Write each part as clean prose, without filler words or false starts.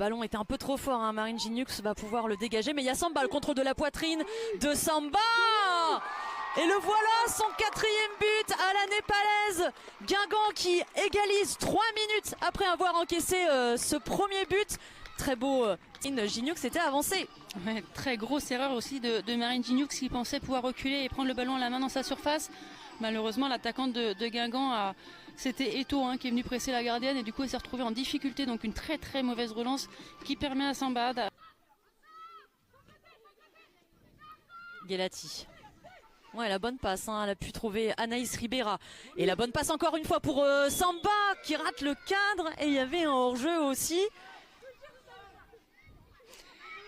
ballon était un peu trop fort, hein. Marine Ginux va pouvoir le dégager, mais il y a Samba, le contrôle de la poitrine de Samba. Et le voilà, son 4e but à la népalaise. Guingamp qui égalise 3 minutes après avoir encaissé ce premier but. Très beau, Ginux était avancé. Ouais, très grosse erreur aussi de Marine Ginux qui pensait pouvoir reculer et prendre le ballon à la main dans sa surface. Malheureusement, l'attaquante de Guingamp, c'était Eto, hein, qui est venu presser la gardienne et du coup elle s'est retrouvée en difficulté. Donc une très très mauvaise relance qui permet à Samba. Guelati. Ouais, la bonne passe, hein, elle a pu trouver Anaïs Ribera. Et la bonne passe encore une fois pour Samba qui rate le cadre. Et il y avait un hors-jeu aussi.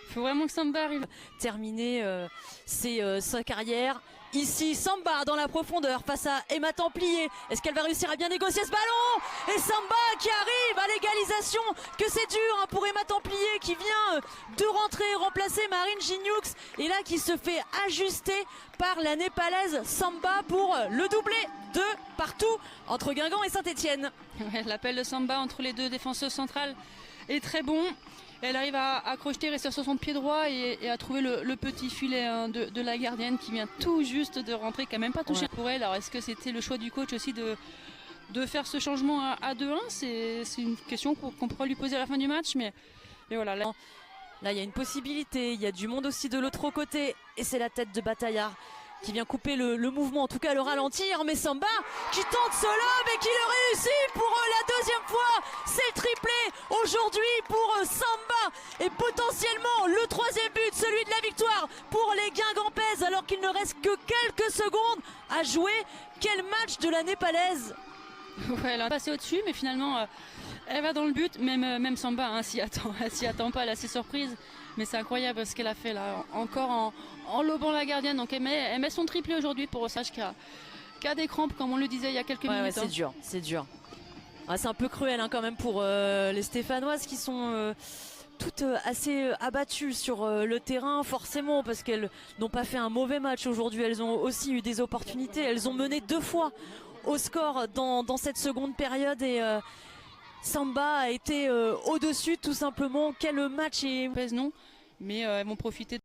Il faut vraiment que Samba arrive. Terminer sa carrière. Ici, Samba dans la profondeur face à Emma Templier. Est-ce qu'elle va réussir à bien négocier ce ballon? Et Samba qui arrive à l'égalisation. Que c'est dur, hein, pour Emma Templier qui vient de rentrer et remplacer Marine Ginux. Et là qui se fait ajuster par la népalaise Samba pour le doublé de partout entre Guingamp et Saint-Etienne. Ouais, l'appel de Samba entre les deux défenseuses centrales est très bon. Elle arrive à crocheter, rester sur son pied droit et à trouver le petit filet, hein, de la gardienne qui vient tout juste de rentrer, qui n'a même pas touché pour elle. Alors est-ce que c'était le choix du coach aussi de faire ce changement à 2-1? C'est une question qu'on pourra lui poser à la fin du match. Mais voilà. Là, il y a une possibilité. Il y a du monde aussi de l'autre côté. Et c'est la tête de Bataillard qui vient couper le mouvement, en tout cas le ralentir. Mais Samba qui tente ce lob et qui le réussit pour la 2e fois. C'est le triplé aujourd'hui pour Samba. Et potentiellement le 3e but, celui de la victoire pour les Guingampaises, alors qu'il ne reste que quelques secondes à jouer. Quel match de la népalaise! Ouais, elle a passé au-dessus, mais finalement elle va dans le but. Même Samba, hein, elle s'y attend pas, elle est assez surprise. Mais c'est incroyable ce qu'elle a fait là, encore en lobant la gardienne. Donc elle met son triplé aujourd'hui pour Osage qui a des crampes, comme on le disait il y a quelques minutes. Ouais, c'est dur, c'est dur. Ah, c'est un peu cruel, hein, quand même pour les Stéphanoises qui sont toutes assez abattues sur le terrain, forcément, parce qu'elles n'ont pas fait un mauvais match aujourd'hui. Elles ont aussi eu des opportunités. Elles ont mené 2 fois au score dans cette seconde période et Samba a été au-dessus tout simplement. Quel match! Non, mais elles vont profiter.